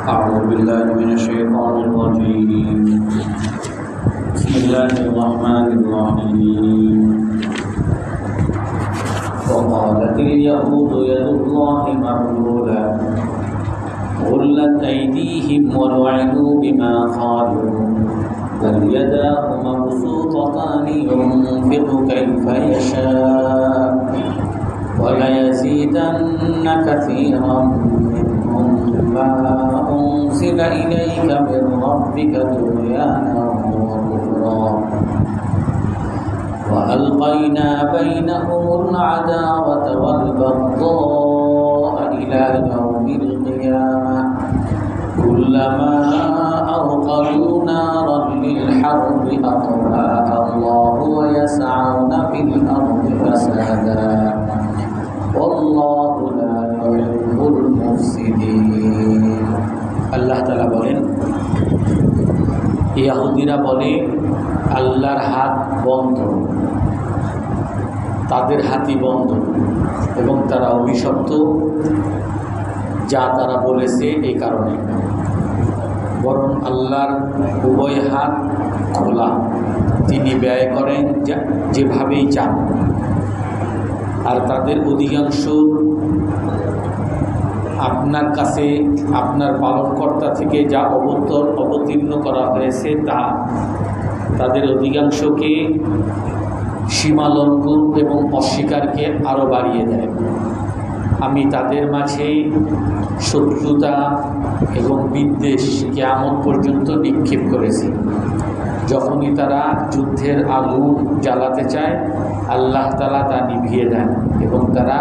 أعوذ بالله من الشيطان الرجيم بسم الله الرحمن الرحيم وقالت اليهود يد الله مغلولة غلت أيديهم ولعنوا بما قالوا بل يداه مبسوطتان ينفق كيف يشاء وليزيدن كثيرا منهم ما أنزل إليك من ربك طغيانا وكفرا وألقينا بينهم العداوة والبغضاء إلى يوم القيامة كلما أوقدوا نارا للحرب أطفأها الله ويسعون في الأرض فسادا والله لا يحب المفسدين। আল্লাহ তাআলা বলেন, ইহুদিরা বলে আল্লাহর হাত বন্ধ, তাদের হাতই বন্ধ এবং তারা অভিশপ্ত, যা তারা বলেছে এই কারণে। বরং আল্লাহর উভয় হাত খোলা, তিনি ব্যয় করেন যেভাবেই চান। আর তাদের অধিকাংশ আপনার কাছে আপনার পালনকর্তা থেকে যা অবতীর্ণ করা হয়েছে তা তাদের অধিকাংশকে সীমালঙ্ঘন এবং অস্বীকারকে আরও বাড়িয়ে দেয়। আমি তাদের মাঝে শত্রুতা এবং বিদ্বেষ কিয়ামত পর্যন্ত নিক্ষেপ করেছি। যখনই তারা যুদ্ধের আগুন জ্বালাতে চায়, আল্লাহ তাআলা তা নিভিয়ে দেন এবং তারা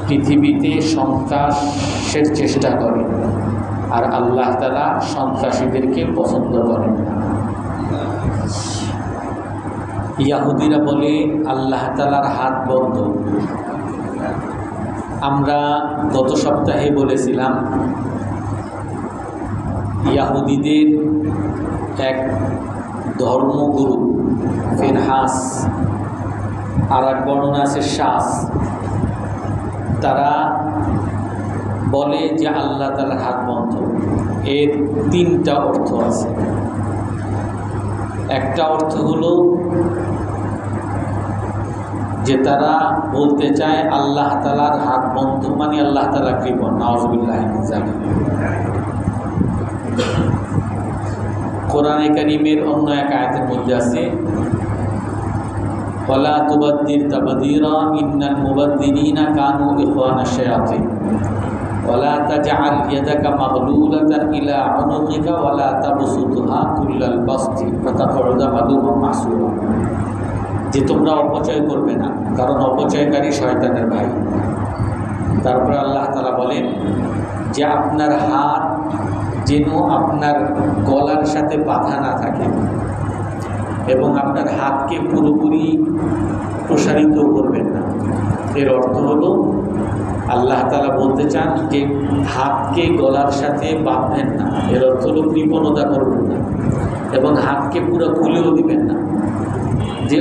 পৃথিবীতে সন্ত্রাসের চেষ্টা করে। আর আল্লাহ তাআলা সন্ত্রাসীদেরকে পছন্দ করেন না। ইহুদিরা বলে আল্লাহ তাআলার হাত বন্ধ। আমরা গত সপ্তাহে বলেছিলাম, ইহুদিদের এক ধর্মগুরু ফিনহাস, আর এক বর্ণনা আছে শাস, তারা বলে যে আল্লাহ তাআলার হাত বন্ধ। এর তিনটা অর্থ আছে। একটা অর্থ হলো যে তারা বলতে চায় আল্লাহ তাআলার হাত বন্ধ মানে আল্লাহ তাআলা কৃপণ, নাউযুবিল্লাহি মিন যালিক। কোরআনে কারীমের অন্য এক আয়াতের মধ্যে আছে, ওয়ালা তুবাদদির তাবদীরা ইন্নাল মুবাদদিরিনা কানু ইখওয়ানাশ শায়াতিন ওয়ালা তাজআল ইয়াদাকা মাগলুলাতান ইলা উনুকিকা ওয়ালা তাবসুতহা কুল্লাল বাসতি ফাতাকউদা মালুমান মাহসুরা। যে তোমরা অপচয় করবে না, কারণ অপচয়কারী শয়তানের ভাই। তারপরে আল্লাহ তাআলা বলেন যে আপনার হাত যেন আপনার গলার সাথে বাঁধা না থাকে এবং আপনার হাতকে পুরোপুরি প্রসারিত করবেন না। এর অর্থ হলো আল্লাহ তাআলা বলতে চান যে হাতকে গলার সাথে বাঁধবেন না। এর অর্থ হলো কৃপণতা করবেন না এবং হাতকে পুরো খুলেও দিবেন না, যে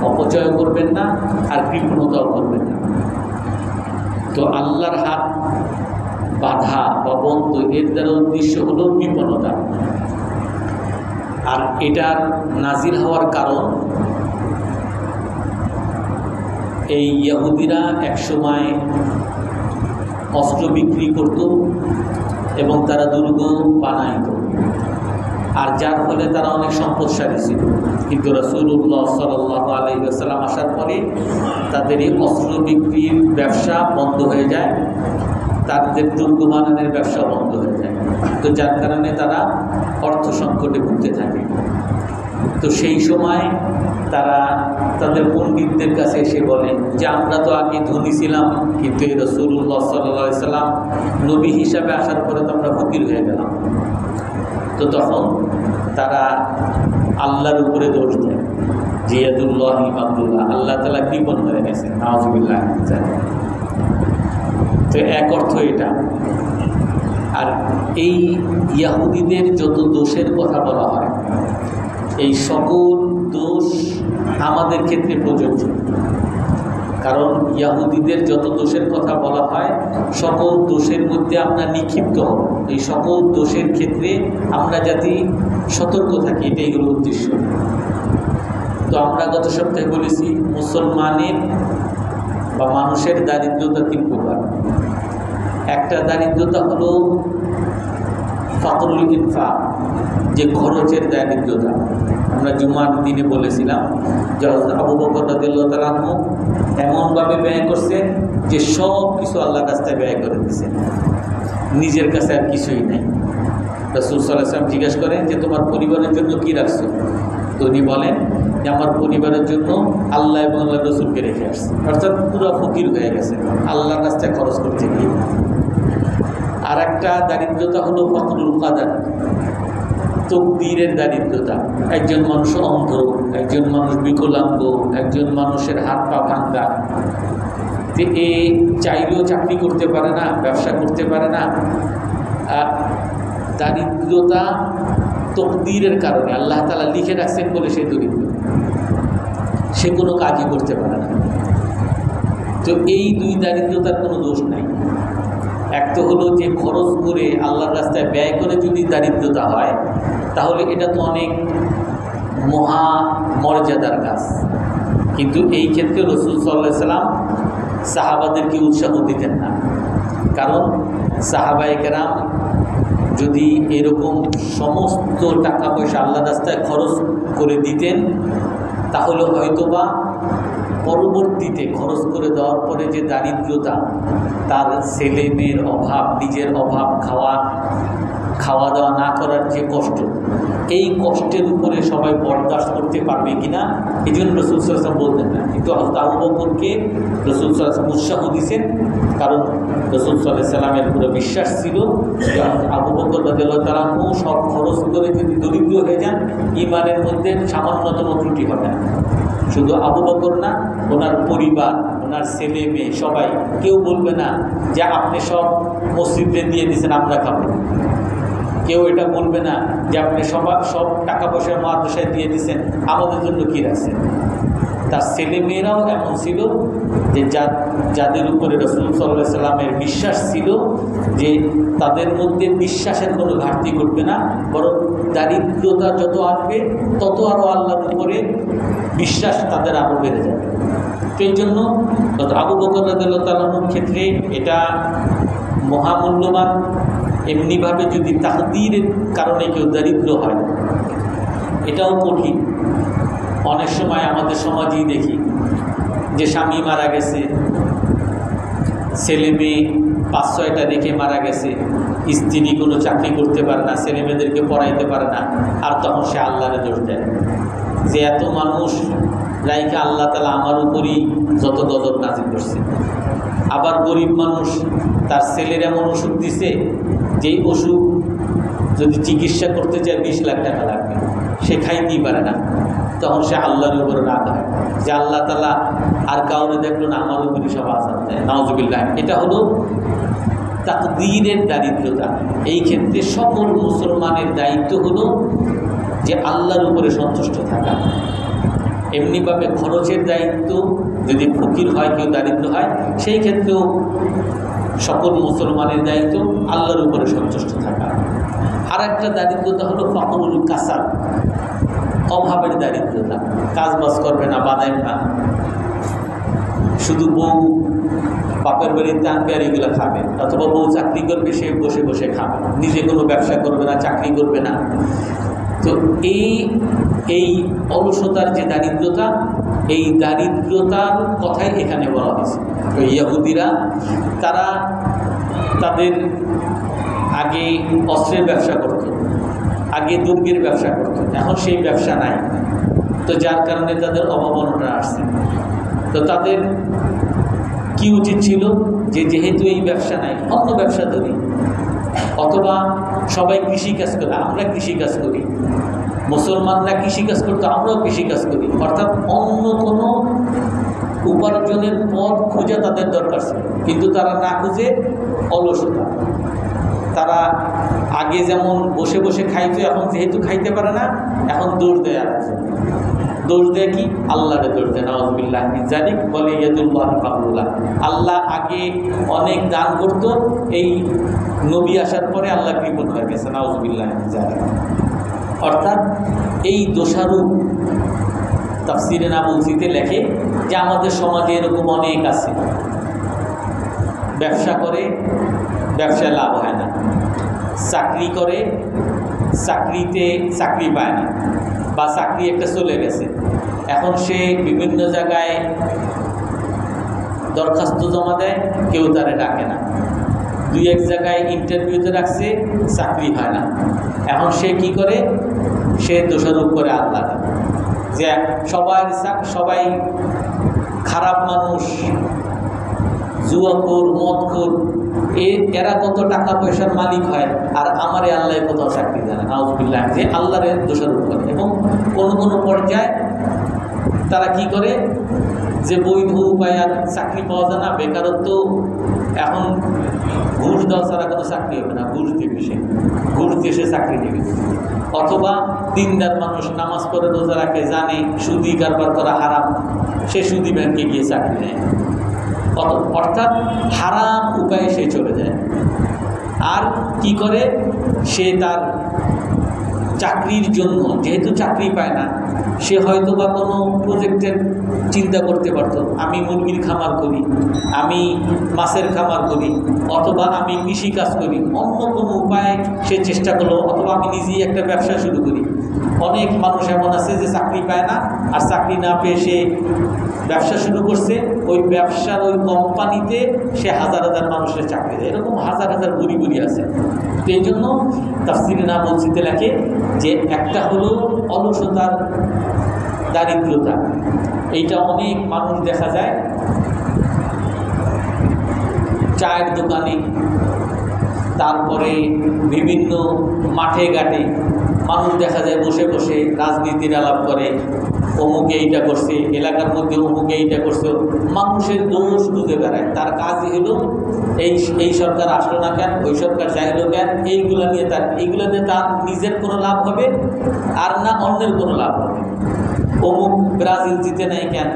অপচয় করবেন না আর কৃপণতাও করবেন না। তো আল্লাহর হাত বাধা বা বন্ধ, এর দ্বারা উদ্দেশ্য হলো কৃপণতা। আর এটার নাজিল হওয়ার কারণ, এই ইহুদিরা একসময় অস্ত্র বিক্রি করত এবং তারা দুর্গ বানাইত, আর যার ফলে তারা অনেক সম্পদশালী ছিল। কিন্তু রাসূলুল্লাহ সাল্লাল্লাহু আলাইহি ওয়াসাল্লাম আসার পরে তাদের এই অস্ত্র বিক্রির ব্যবসা বন্ধ হয়ে যায়, তাদের দুর্গ বানানোর ব্যবসা বন্ধ হয়ে যায়। তো যার কারণে তারা অর্থ সংকটে ভুগতে থাকে। তো সেই সময় তারা তাদের পণ্ডিতদের কাছে এসে বলেন যে আমরা তো আগে ধনী ছিলাম, কিন্তু এই রাসূলুল্লাহ সাল্লাল্লাহু আলাইহি ওয়াসাল্লাম নবী হিসাবে আসার পরে তো আমরা ফকির হয়ে গেলাম। তো তখন তারা আল্লাহর উপরে দোষ দেয় যে ইয়াদুল্লাহি মাগলুলা, আল্লাহ তাআলা কৃপণ হয়ে গেছেন, নাউযুবিল্লাহি মিন যালিক। তো এক অর্থ এটা। আর এই ইহুদিদের যত দোষের কথা বলা হয়, এই সকল দোষ আমাদের ক্ষেত্রে প্রযোজ্য। কারণ ইয়াহুদীদের যত দোষের কথা বলা হয় সকল দোষের মধ্যে আমরা নিক্ষিপ্ত হব। এই সকল দোষের ক্ষেত্রে আমরা যাতে সতর্ক থাকি, এটাই হলো উদ্দেশ্য। তো আমরা গত সপ্তাহে বলেছি মুসলমানের বা মানুষের দারিদ্রতা 3 প্রকার। একটা দারিদ্রতা হলো ফাকরুল ইনফাক, যে খরচের দারিদ্রতা। আমরা জুমার দিনে বলেছিলাম যে আবু বকর রাদিয়াল্লাহু তাআলা আনহু এমনভাবে ব্যয় করছেন যে সব কিছু আল্লাহর রাস্তায় ব্যয় করে দিয়েছেন, নিজের কাছে আর কিছুই নেই। রাসূল সাল্লাল্লাহু আলাইহি ওয়াসাল্লাম জিজ্ঞাসা করেন যে তোমার পরিবারের জন্য কি রাখছো? তো উনি বলেন যে আমার পরিবারের জন্য আল্লাহ এবং আল্লাহ রসুলকে রেখে আসছে। অর্থাৎ পুরো ফকির হয়ে গেছে আল্লাহর রাস্তায় খরচ করতে গিয়ে। আর একটা দারিদ্রতা হলো ফাকরুল কাদার, তকদীরের দারিদ্রতা। একজন মানুষ অন্ধ, একজন মানুষ বিকলাঙ্গ, একজন মানুষের হাত পা ভাঙা, যে এ চাইলেও চাকরি করতে পারে না, ব্যবসা করতে পারে না। দারিদ্রতা তকদীরের কারণে, আল্লাহ তাআলা লিখে রাখছেন বলে সে দরিদ্র, সে কোনো কাজই করতে পারে না। তো এই 2 দারিদ্রতার কোনো দোষ নাই। এক তো হলো যে খরচ করে আল্লাহর রাস্তায় ব্যয় করে যদি দারিদ্রতা হয় তাহলে এটা তো অনেক মহা মর্যাদার কাজ। কিন্তু এই ক্ষেত্রে রাসূল সাল্লাল্লাহু আলাইহি ওয়াসাল্লাম সাহাবাদেরকে উৎসাহ দিতেন না। কারণ সাহাবায়ে কেরাম যদি এরকম সমস্ত টাকা পয়সা আল্লাহর রাস্তায় খরচ করে দিতেন তাহলে হয়তোবা পরবর্তীতে খরচ করে দেওয়ার পরে যে দারিদ্রতা, তার ছেলে মেয়ের অভাব, নিজের অভাব, খাওয়া দাওয়া না করার যে কষ্ট, এই কষ্টের উপরে সবাই বরদাস্ত করতে পারবে কিনা, এই জন্য রাসূল সাল্লাল্লাহু আলাইহি ওয়াসাল্লাম বলতেন না। কিন্তু হযরত আবু বকরকে রাসূল সাল্লাল্লাহু আলাইহি ওয়াসাল্লাম উৎসাহ দিয়েছেন, কারণ রাসূল সাল্লাল্লাহু আলাইহি ওয়াসাল্লামের পুরো বিশ্বাস ছিল যে আবু বকর রাদিয়াল্লাহু তাআলা সব খরচ করে যদি দরিদ্র হয়ে যান, ঈমানের মধ্যে সামান্যতম ত্রুটি হবে না। শুধু আবু বকর না, ওনার পরিবার, ওনার ছেলে মেয়ে সবাই, কেউ বলবে না যে আপনি সব মসজিদে দিয়ে দিয়েছেন আমরা খাবো। কেউ এটা বলবে না যে আপনি সব টাকা পয়সা মাদ্রাসায় দিয়ে দিয়েছেন, আমাদের জন্য কী রাখছেন। তার ছেলে মেয়েরাও এমন ছিল যে যাদের উপরে রাসূল সাল্লাল্লাহু আলাইহি ওয়াসাল্লামের বিশ্বাস ছিল যে তাদের মধ্যে বিশ্বাসের কোনো ঘাটতি ঘটবে না, বরং দারিদ্রতা যত আসবে তত আরও আল্লাহর উপরে বিশ্বাস তাদের আরও বেড়ে যাবে। সেই জন্য আবু বকর রাদিয়াল্লাহু তাআলার ক্ষেত্রে এটা মহামূল্যবান। এমনিভাবে যদি তাকদীরের কারণে কেউ দারিদ্র হয়, এটাও কঠিন। অনেক সময় আমাদের সমাজেই দেখি যে স্বামী মারা গেছে, ছেলে মেয়ে 5-6টা রেখে মারা গেছে, স্ত্রী কোনো চাকরি করতে পারে না, ছেলে মেয়েদেরকে পড়াইতে পারে না, আর তখন সে আল্লাহরে দোষ দেয় যে এত মানুষ রাইখা আল্লাহ তাআলা আমার উপরই যত গজব নাজিল করছে। আবার গরিব মানুষ, তার ছেলের এমন ওষুধ দিছে যেই ওষুধ যদি চিকিৎসা করতে চায় 20 লাখ টাকা লাগবে, সে খাইতেই পারে না। তখন সে আল্লাহর উপরে রাগ হয় যে আল্লাহ তাআলা আর কাউরে দেখলো না, আমার উপরই সব আযাব দেয়, নাউযুবিল্লাহ। এটা হলো তাকদীরের দারিদ্রতা। এই ক্ষেত্রে সকল মুসলমানের দায়িত্ব হলো যে আল্লাহর উপরে সন্তুষ্ট থাকা। এমনিভাবে খরচের দায়িত্ব, যদি ফকির হয়, কেউ দারিদ্র হয়, সেই ক্ষেত্রেও সকল মুসলমানের দায়িত্ব আল্লাহর উপরে সন্তুষ্ট থাকা। আর একটা দারিদ্রতা হলো ফাকরুল কাসাল, অভাবের দারিদ্রতা। কাজ বাজ করবে না, বাদায় না, শুধু বউ বাপের বাড়িতে আনবে আর এগুলো খাবে, অথবা বউ চাকরি করবে, সে বসে বসে খাবে, নিজে কোনো ব্যবসা করবে না, চাকরি করবে না। তো এই অলসতার যে দারিদ্রতা, এই দারিদ্রতার কথাই এখানে বলা হয়েছে। ইহুদিরা তারা তাদের আগে অস্ত্রের ব্যবসা করত, আগে দুর্গের ব্যবসা করত, এখন সেই ব্যবসা নাই। তো যার কারণে তাদের অভাবনটা আসছে। তো তাদের কি উচিত ছিল যে যেহেতু এই ব্যবসা নাই, অন্য ব্যবসা ধরি, অথবা সবাই কৃষিকাজ করে, আমরা কৃষিকাজ করি, মুসলমানরা কৃষিকাজ করতো, আমরাও কৃষিকাজ করি। অর্থাৎ অন্য কোনো উপার্জনের পথ খুঁজে তাদের দরকার ছিল, কিন্তু তারা না খুঁজে অলসতা। তারা আগে যেমন বসে বসে খাইতো, এখন যেহেতু খাইতে পারে না, এখন দৌড় দেয় আর দোষ দেয় কি? আল্লাহরে দোষ দেয়। নাউযুবিল্লাহ মিন যালিক। বলে ইয়াদুল্লাহ মাগলুলা, আল্লাহ আগে অনেক দান করত, এই নবী আসার পরে আল্লাহ কৃপণ হয়ে গেছে। নাউযুবিল্লাহ মিন যালিক। অর্থাৎ এই দোষারূপ তাফসিরে নাবুসিতে লেখে যে আমাদের সমাজে এরকম অনেক আছে, ব্যবসা করে, ব্যবসায় লাভ হয় না, চাকরি করে, চাকরিতে চাকরি পায় না, বা চাকরি একটা চলে গেছে, এখন সে বিভিন্ন জায়গায় দরখাস্ত জমা দেয়, কেউ তারে ডাকে না, দুই এক জায়গায় ইন্টারভিউতে রাখছে, চাকরি হয় না, এখন সে কি করে? সে দোষারোপ করে আল্লাহ যে সবাই খারাপ মানুষ, জুয়াখোর, মদখোর, এরা কত টাকা পয়সার মালিক হয়, আর আমারে আল্লাহ কোথাও চাকরি দেয় না। নাউযুবিল্লাহ, যে আল্লাহরে দোষারোপ করে। এবং কোনো কোনো পর্যায়ে তারা কি করে? যে বৈধ উপায় আর চাকরি পাওয়া যায় না, বেকারত্ব, এখন ঘুষ দেওয়া ছাড়া কোনো চাকরি হবে না, ঘুষ দেবে, সে ঘুষ দিয়ে সে চাকরি দেবে। অথবা দিনদার মানুষ, নামাজ পড়ে, রোজা রাখে, জানে সুদি কারবার করা হারাম, সে সুদি ব্যাংকে গিয়ে চাকরি নেয়। অর্থাৎ হারাম উপায়ে সে চলে যায়। আর কি করে? সে তার চাকরির জন্য, যেহেতু চাকরি পায় না, সে হয়তো বা কোনো প্রজেক্টের চিন্তা করতে পারতো, আমি মুরগির খামার করি, আমি মাছের খামার করি, অথবা আমি কৃষি কাজ করি, অন্য কোনো উপায়ে সে চেষ্টা করলো, অথবা আমি নিজেই একটা ব্যবসা শুরু করি। অনেক মানুষ এমন আছে যে চাকরি পায় না, আর চাকরি না পেয়ে সে ব্যবসা শুরু করছে, ওই ব্যবসার ওই কোম্পানিতে সে হাজার হাজার মানুষের চাকরি দেয়। এরকম হাজার হাজার বুড়ি বুড়ি আছে। তো এই জন্য তাফসিরে নাবুসিতে লেখে যে একটা হলো অলসতার দারিদ্রতা, এইটা অনেক মানুষ দেখা যায় চায়ের দোকানে, তারপরে বিভিন্ন মাঠে ঘাটে মানুষ দেখা যায় বসে বসে রাজনীতির আলাপ করে, অমুকে এইটা করছে, এলাকার মধ্যে অমুকে এইটা করছে, মানুষের দোষ বুঝে বেড়ায়। তার কাজই হলো এই সরকার আসলো না কেন, ওই সরকার চাইলো কেন, এইগুলো নিয়ে তার নিজের কোনো লাভ হবে আর না অন্যের কোনো লাভ হবে। অমুক ব্রাজিল জিতে নাই কেন,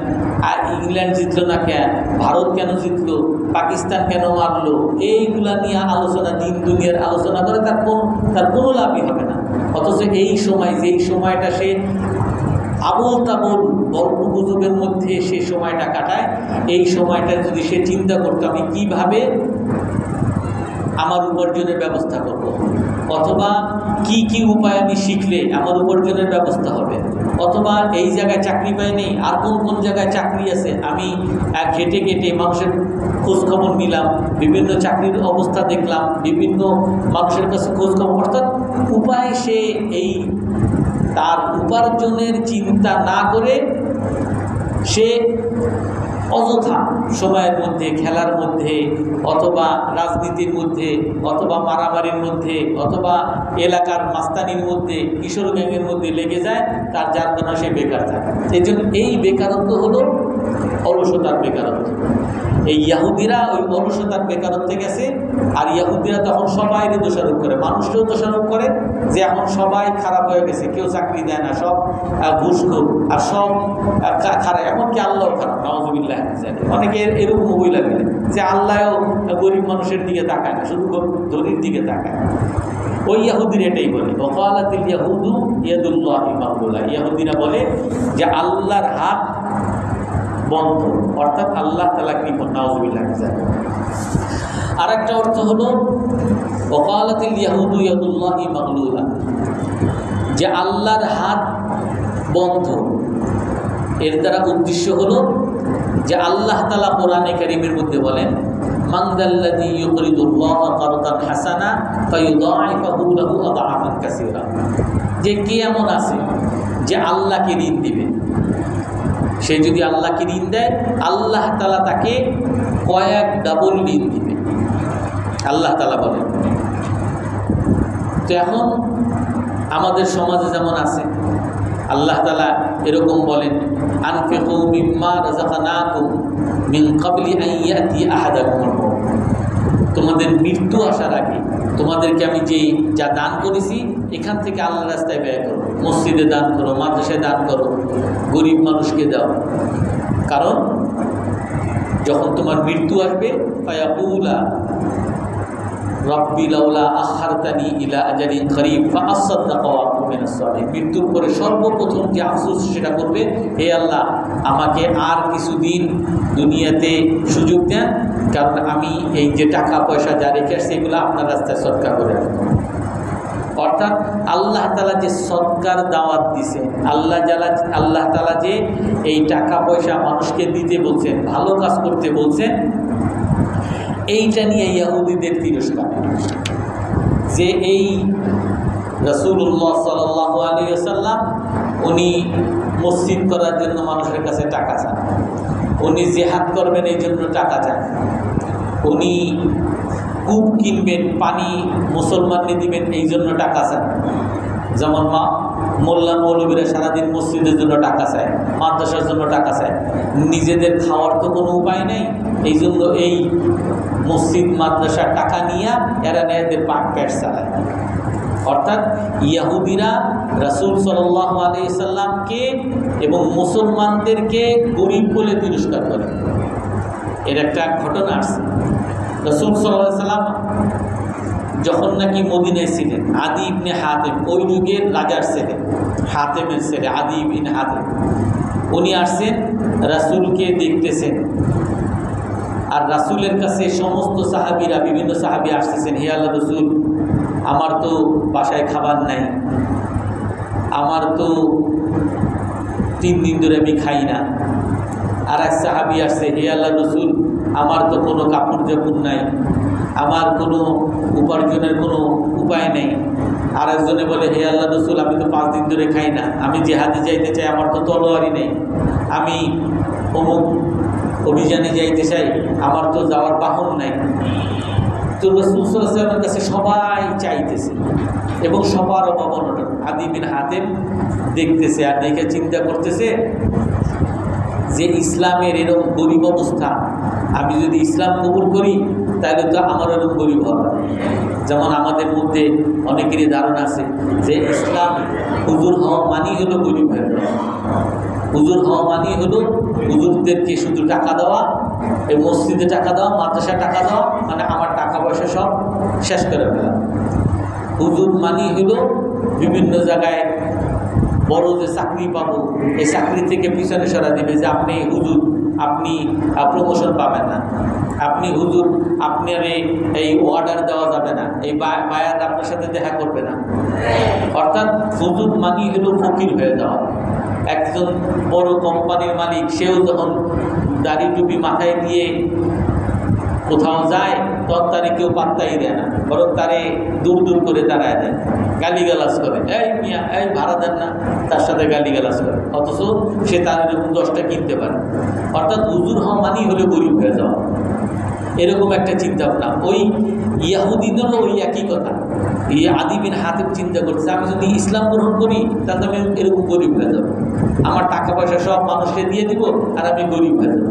আর ইংল্যান্ড জিতলো না কেন, ভারত কেন জিতলো, পাকিস্তান কেন মারলো, এইগুলা নিয়ে আলোচনা, দিন দুনিয়ার আলোচনা করে তার কোনো লাভই হবে না। অথচ এই সময়, যেই সময়টা সে আবল তাবল গল্প গুজবের মধ্যে সে সময়টা কাটায়, এই সময়টা যদি সে চিন্তা করতো আমি কিভাবে আমার উপার্জনের ব্যবস্থা করব, অথবা কি কি উপায় আমি শিখলে আমার উপার্জনের ব্যবস্থা হবে, অথবা এই জায়গায় চাকরি পাইনি, আর কোন কোন জায়গায় চাকরি আছে, আমি ঘেটে ঘেটে মানুষের খোঁজখবর নিলাম, বিভিন্ন চাকরির অবস্থা দেখলাম, বিভিন্ন মানুষের কাছে খোঁজখবর, অর্থাৎ উপায় সে এই তার উপার্জনের চিন্তা না করে সে অযথা সময়ের মধ্যে, খেলার মধ্যে, অথবা রাজনীতির মধ্যে, অথবা মারামারির মধ্যে, অথবা এলাকার মাস্তানির মধ্যে, কিশোর গ্যাংয়ের মধ্যে লেগে যায়, যার কারণে সে বেকার থাকে। এই জন্য এই বেকারত্ব হলো অলসতার বেকারত্ব। এই ইয়াহুদিরা ওই অলসতার বেকারত্বে গেছে, আর ইয়াহুদিরা তখন সবাই দোষারোপ করে, মানুষকেও দোষারোপ করে যে এখন সবাই খারাপ হয়ে গেছে, কেউ চাকরি দেয় না, সব ঘুষখোর, আর সব খারাপ, এমনকি আল্লাহ খারাপ। নাউযুবিল্লাহ। অনেকে এরকম মহিলা গেলে যে আল্লাহও গরিব মানুষের দিকে তাকায় না, শুধু ধনীর দিকে তাকায়। ওই ইয়াহুদির এটাই বলে, ওয়াকালাতিল ইয়াহুদু ইয়াদুল্লাহি মাগলুলা, ইয়াহুদিরা বলে যে আল্লাহর হাত বন্ধ, অর্থাৎ আল্লাহ তাআলা কৃপণ। নাউযুবিল্লাহ। আর একটা অর্থ হলো ওয়াকালাতিল ইয়াহুদু ইয়াদুল্লাহি মাগলুলা, যে আল্লাহর হাত বন্ধ। এর দ্বারা উদ্দেশ্য হলো যে আল্লাহ তাআলা কোরআনে কারীমের মধ্যে বলেন মানদাল্লাযী ইউকরিদুল্লাহা কারদান হাসানা ফায়ুদাইফাহু লাহু আদআফান কাসীরা, যে কে এমন আছে যে আল্লাহকে ঋণ দিবে, সে যদি আল্লাহকে ঋণ দেয় আল্লাহ তাআলা তাকে কয়েক ডাবল ঋণ দিবে, আল্লাহ তাআলা বলেন। তো এখন আমাদের সমাজে যেমন আছে, আল্লাহ তাআলা এরকম বলেন আনফিকু মিম্মা রাযাকনাকুম মিন ক্বাবলি আন ইয়াতি আহাদাকুমুল মাউত, তোমাদের মৃত্যু আসার আগে তোমাদেরকে আমি যা দান করেছি এখান থেকে আল্লাহর রাস্তায় ব্যয় করো, মসজিদে দান করো, মাদ্রাসায় দান করো, গরিব মানুষকে দাও। কারণ যখন তোমার মৃত্যু আসবে ফায়াকুলা রব্বি লাউলা আখারতানি ইলা আজালিন করিব ফাআসাদদাক ওয়া আকুন মিনাস সালিহিন। মৃত্যুর পরে সর্বপ্রথম যে আফসোস সেটা করবে, হে আল্লাহ আমাকে আর কিছুদিন দুনিয়াতে সুযোগ দেন, কারণ আমি এই যে টাকা পয়সা যা রেখে আসছি এগুলো আপনার রাস্তায় সদকা করে রাখবো। অর্থাৎ আল্লাহ তাআলা যে সদকার দাওয়াত দিয়েছেন, আল্লাহ তাআলা যে এই টাকা পয়সা মানুষকে দিতে বলছেন, ভালো কাজ করতে বলছেন, এইটা নিয়ে ইহুদিদের তিরস্কার। যে এই রাসূলুল্লাহ সাল্লাল্লাহু আলাইহি ওয়াসাল্লাম উনি মসজিদ করার জন্য মানুষের কাছে টাকা চান, উনি জিহাদ করবেন এই জন্য টাকা চান, উনি কূপ কিনবেন, পানি মুসলমানকে দিবেন এই জন্য টাকা চান। যেমন মোল্লা মৌলবীরা সারাদিন মসজিদের জন্য টাকা চায়, মাদ্রাসার জন্য টাকা চায়, নিজেদের খাওয়ার তো কোনো উপায় নেই, এই জন্য এই মসজিদ মাদ্রাসার টাকা নিয়ে এরা এদের পেট চালায়। অর্থাৎ ইহুদিরা রাসূল সাল্লাল্লাহু আলাইহি সাল্লামকে এবং মুসলমানদেরকে গরিব বলে তিরস্কার করে। এর একটা ঘটনা আছে। রাসূল সাল্লাল্লাহু আলাইহি সাল্লাম যখন নাকি মদিনায় ছিলেন, আদি ইবনে হাতেম, ওই যুগের রাজার ছেলে, হাতেমের ছেলে আদি ইবনে হাতেম, উনি আসছেন রাসূলকে দেখতেছেন। আর রাসূলের কাছে সমস্ত সাহাবীরা, বিভিন্ন সাহাবী আসতেছেন, হে আল্লাহ রাসূল, আমার তো বাসায় খাবার নাই, আমার তো 3 দিন ধরে আমি খাই না। আর এক সাহাবী আসছে, হে আল্লাহ রাসূল, আমার তো কোনো কাপড় জাপুর নাই, আমার কোনো উপার্জনের কোনো উপায় নেই। আর একজনে বলে, হে আল্লাহ রাসূল, আমি তো 5 দিন ধরে খাই না, আমি জিহাদে যাইতে চাই, আমার তো তলোয়ারই নেই, আমি অমুক অভিযানে যাইতে চাই, আমার তো যাওয়ার বাহন নাই। তো রাসূল সাল্লাল্লাহু আলাইহি ওয়াসাল্লামের কাছে সবাই চাইতেছে এবং সবার অভাব অনটন। আদি বিন হাতেম দেখতেছে আর দেখে চিন্তা করতেছে যে ইসলামের এরকম গরিব অবস্থা, আমি যদি ইসলাম কবুল করি তাহলে তো আমার এরকম গরিব হবে। যেমন আমাদের মধ্যে অনেকেরই ধারণা আছে যে ইসলাম হুজুর হওয়া মানেই হলো গরিব হয়ে যাওয়া, হুজুর হওয়া মানেই হলো হুজুরদেরকে শুধু টাকা দেওয়া, এই মসজিদে টাকা দেওয়া, মাদ্রাসায় টাকা দেওয়া, মানে আমার টাকা পয়সা সব শেষ করে ফেলা। হুজুর মানেই হলো বিভিন্ন জায়গায় বড় যে চাকরি পাবো, এই চাকরি থেকে পিছনে সরা দেবে যে আপনি হুজুর, আপনি প্রমোশন পাবেন না, আপনি হুজুর, আপনার এই অর্ডার দেওয়া যাবে না, এই বায়ার আপনার সাথে দেখা করবে না। অর্থাৎ হুজুর মানি হলো ফকির হয়ে যাওয়া। একজন বড় কোম্পানির মালিক, সেও যখন দাড়ি টুপি মাথায় দিয়ে কোথাও যায় তখন তারে কেউ পাত্তাই দেয় না, বরং তারে দূর দূর করে তাড়ায় দেয়, গালিগালাজ করে, এই মিয়া, এই ভাড়া দেন না, তার সাথে গালিগালাজ করে, অথচ সে তার এরকম 10টা কিনতে পারে। অর্থাৎ হুজুর হওয়া মানেই হলে গরিব হয়ে যাওয়া, এরকম একটা চিন্তা ভাবনা। ওই ইহুদিদেরও ওই একই কথা। এই আদি বিন হাতেম চিন্তা করছে, আমি যদি ইসলাম গ্রহণ করি তাহলে আমি এরকম গরিব হয়ে যাব, আমার টাকা পয়সা সব মানুষকে দিয়ে দিব আর আমি গরিব হয়ে যাব।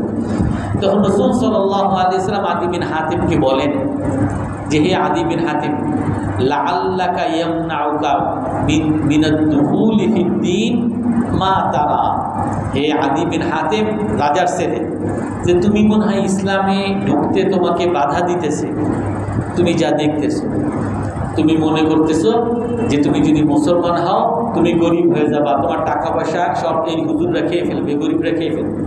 তখন রাসূল সাল্লাল্লাহু আলাইহি ওয়াসাল্লাম আদি বিন হাতেমকে বলেন যে, হে আদি বিন হাতেম, লাআল্লাকা ইয়ামনাউকা মিনাদ-দুখুলি ফিদ-দীন মা তারা। হে আদি বিন হাতেম, রাজার ছেলে, যে তুমি মনে হয় ইসলামে ঢুকতে তোমাকে বাধা দিতেছে, তুমি যা দেখতেছো, তুমি মনে করতেছো যে তুমি যদি মুসলমান হও তুমি গরিব হয়ে যাবা, তোমার টাকা পয়সা সব এই হুজুররা খেয়ে ফেলবে, গরিবরা খেয়ে ফেলবে।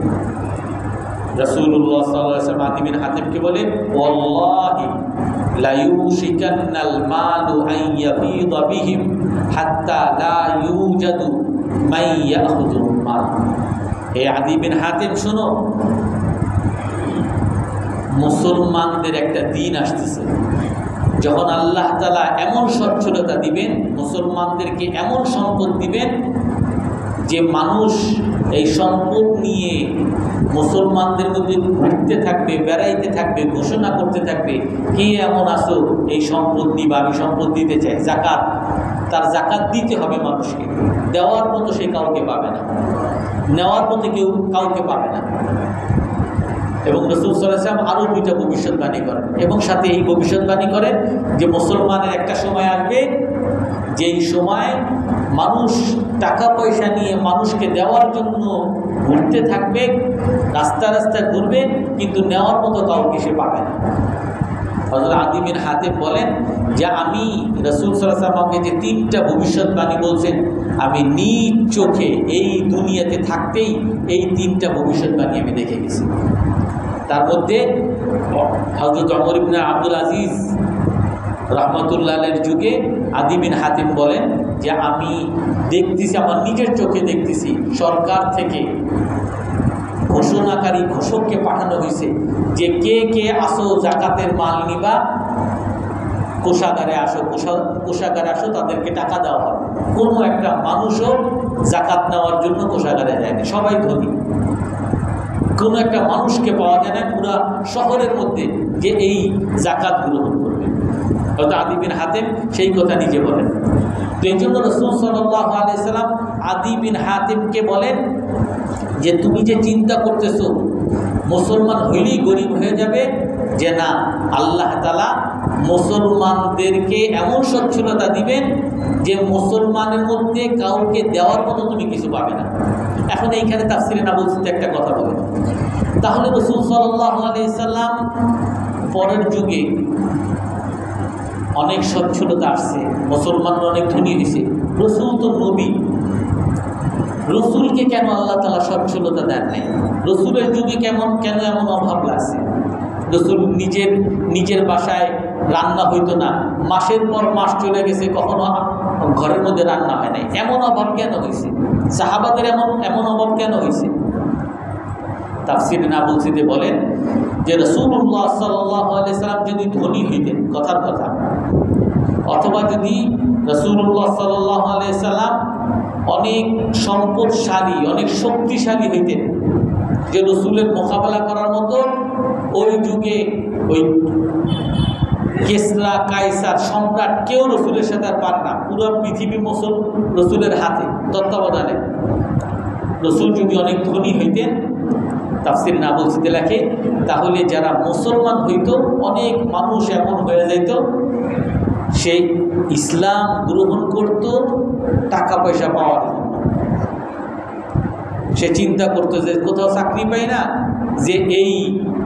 রাসূলুল্লাহ সাল্লাল্লাহু আলাইহি ওয়াসাল্লাম আদি বিন হাতেমকে বলেন, ওয়াল্লাহি লা ইউশিকান্নাল মালু আন ইয়াফিদা বিহিম হাত্তা লা ইউজাদু মান ইয়াখুযুল মাল। হে আদি বিন হাতেম, শোনো, মুসলমানদের একটা দিন আসতেছে, যখন আল্লাহ তাআলা এমন সচ্ছলতা দিবেন, মুসলমানদেরকে এমন সম্পদ দিবেন যে মানুষ এই সম্পদ নিয়ে মুসলমানদের মধ্যে ঘুরতে থাকবে, বেড়াইতে থাকবে, ঘোষণা করতে থাকবে, কে এমন আসো এই সম্পদ দিবা, আমি সম্পদ দিতে চাই। জাকাত, তার জাকাত দিতে হবে মানুষকে, দেওয়ার মতো সে কাউকে পাবে না, নেওয়ার মতো কেউ কাউকে পাবে না। এবং রাসূল সাল্লাল্লাহু আলাইহি ওয়াসাল্লাম আরও 2টা ভবিষ্যৎবাণী করেন, এবং সাথে এই ভবিষ্যৎবাণী করেন যে মুসলমানের একটা সময় আসবে যেই সময় মানুষ টাকা পয়সা নিয়ে মানুষকে দেওয়ার জন্য ঘুরতে থাকবে, রাস্তা রাস্তায় ঘুরবে, কিন্তু নেওয়ার মতো কাউকে সে পাবে না। হযরত আদী বিন হাতিম বলেন যে আমি রাসূল সাল্লাল্লাহু আলাইহি ওয়াসাল্লামকে যে 3টা ভবিষ্যৎবাণী বলছেন, আমি নিজ চোখে এই দুনিয়াতে থাকতেই এই 3টা ভবিষ্যৎবাণী আমি দেখে গেছি। তার মধ্যে হযরত ওমর ইবনে আব্দুল আজিজ রাহমাতুল্লাহ আলাইহির যুগে আদী বিন হাতিম বলেন যে আমি দেখতেছি, আমার নিজের চোখে দেখতেছি, সরকার থেকে ঘোষণাকারী ঘোষককে পাঠানো হয়েছে যে কে কে আসো জাকাতের মাল নিবা, কোষাগারে আসো, তাদেরকে টাকা দেওয়া হবে। কোনো একটা মানুষও জাকাত নেওয়ার জন্য কোষাগারে যায়নি, সবাই ধনী। কোনো একটা মানুষকে পাওয়া যায় না পুরা শহরের মধ্যে যে এই জাকাত গ্রহণ করবে। হয়তো আদী বিন হাতিম সেই কথা নিজে বলেন। তো এই জন্য রাসূল সাল্লাল্লাহু আলাইহি ওয়াসাল্লাম আদী বিন হাতিমকে বলেন যে তুমি যে চিন্তা করতেছো মুসলমান হইলেই গরিব হয়ে যাবে, যে না, আল্লাহ তাআলা মুসলমানদেরকে এমন সচ্ছলতা দিবেন যে মুসলমানের মধ্যে কাউকে দেওয়ার মতো তুমি কিছু পাবে না। এখন এইখানে তাফসিরে নাবুয়িতে একটা কথা বলে, তাহলে রাসূল সাল্লাল্লাহু আলাইহি ওয়াসাল্লাম পরের যুগে অনেক সচ্ছলতা আসছে, মুসলমানরা অনেক ধনী হয়েছে, রাসূল তো নবী, রসুলকে কেন আল্লাহ তাআলা সচ্ছলতা দেন নাই? রসুলের যুগে কেন এমন অভাব লাগছে? রসুল নিজের বাসায় রান্না হইতো না, মাসের পর মাস চলে গেছে, কখনো ঘরের মধ্যে রান্না হয় নাই, এমন অভাব কেন হয়েছে? সাহাবাদের এমন অভাব কেন হয়েছে? তাফসীরে নাবুয়িতে বলেন যে রাসূলুল্লাহ সাল্লাল্লাহু আলাইহি সাল্লাম যদি ধনী হইতেন, কথার কথা, অথবা যদি রাসূলুল্লাহ সাল্লাল্লাহু আলাইহি সাল্লাম অনেক সম্পদশালী, অনেক শক্তিশালী হইতেন, যে রসুলের মোকাবেলা করার মতো ওই যুগে ওই কেসরা কায়সার সম্রাট কেউ রসুলের সাথে আর পার না, পুরো পৃথিবী রসুলের হাতে তত্ত্বাবধানে। রসুল যদি অনেক ধনী হইতেন, তাফসীর নাবুয়িতে লেখে, তাহলে যারা মুসলমান হইত অনেক মানুষ এমন হয়ে যাইত সে ইসলাম গ্রহণ করত টাকা পয়সা পাওয়ার জন্য। সে চিন্তা করতো যে কোথাও চাকরি পাই না, যে এই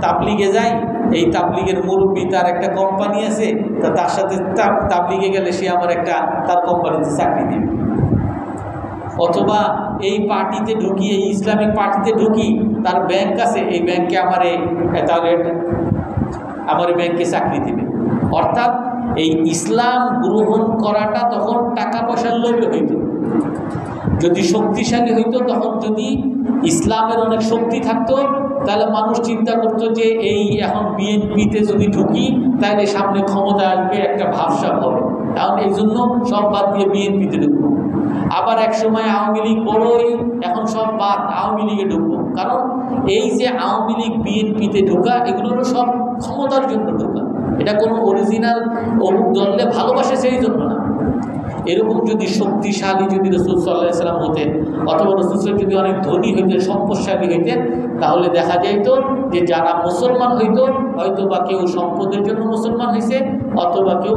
তাবলিগে যাই, এই তাবলিগের মুরব্বী তার একটা কোম্পানি আছে, তার সাথে তাবলিগে গেলে সে আমার একটা তার কোম্পানিতে চাকরি দিবে, অথবা এই পার্টিতে ঢুকি, এই ইসলামিক পার্টিতে ঢুকি, তার ব্যাংক আছে, এই ব্যাংকে আমার ব্যাংকে চাকরি দিবে। অর্থাৎ এই ইসলাম গ্রহণ করাটা তখন টাকা পয়সার লোভে হইত। যদি শক্তিশালী হইত, তখন যদি ইসলামের অনেক শক্তি থাকতো, তাহলে মানুষ চিন্তা করতো যে এই এখন বিএনপিতে যদি ঢুকি তাহলে সামনে ক্ষমতা আসবে, একটা ভাবসাব হবে, এখন এই জন্য সব বাদ দিয়ে বিএনপিতে ঢুকবো। আবার এক সময় আওয়ামী লীগ বড়ই, এখন সব বাদ, আওয়ামী লীগে ঢুকবো। কারণ এই যে আওয়ামী লীগ বিএনপিতে ঢোকা, এগুলো হলো সব ক্ষমতার জন্য ঢোকা, এটা কোনো অরিজিনাল অমুক দলে ভালোবাসে সেই জন্য না। এরকম যদি শক্তিশালী যদি রাসূল সাল্লাল্লাহু আলাইহি ওয়াসাল্লাম হতেন, অথবা রাসূল যদি অনেক ধনী হইতেন, সম্পদশালী হইতেন, তাহলে দেখা যাইত যে যারা মুসলমান হইত, হয়তো বা কেউ সম্পদের জন্য মুসলমান হয়েছে, অথবা কেউ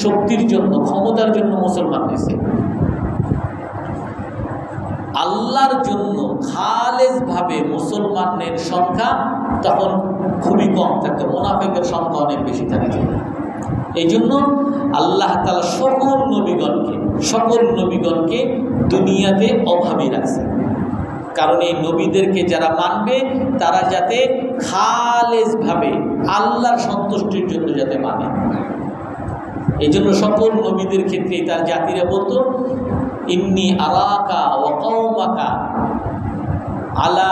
শক্তির জন্য, ক্ষমতার জন্য মুসলমান হয়েছে। আল্লাহর জন্য খালেসভাবে মুসলমানের সংখ্যা তখন খুবই কম থাকতো, মুনাফিকের সংখ্যা অনেক বেশি থাকে। এই জন্য আল্লাহ তাআলা সকল নবীগণকে দুনিয়াতে অভাবী রাখছে, কারণ এই নবীদেরকে যারা মানবে তারা যাতে খালেসভাবে আল্লাহর সন্তুষ্টির জন্য যাতে মানে। এই জন্য সকল নবীদের ক্ষেত্রে তার জাতিরা বলতো, ইন্নী আরাকা ওয়া কওমাকা আলা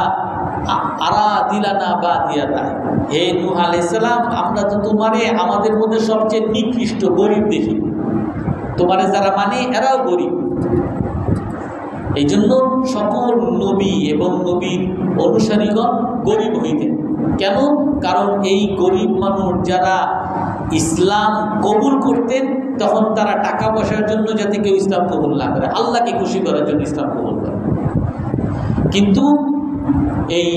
আরাদিলানা বাদিয়ার রায়, হে নূহ আলাইহিস সালাম, আমরা তো তোমারে আমাদের মধ্যে সবচেয়ে নিকৃষ্ট গরিব দেখি, তোমারে যারা মানে এরাও গরিব। এই জন্য সকল নবী এবং নবীর অনুসারীগণ গরিব হইতেন। কেন? কারণ এই গরিব মানুষ যারা ইসলাম কবুল করতেন, তখন তারা টাকা পয়সার জন্য যাতে কেউ ইসলাম কবুল না করে, আল্লাহকে খুশি করার জন্য ইসলাম কবুল করে। কিন্তু এই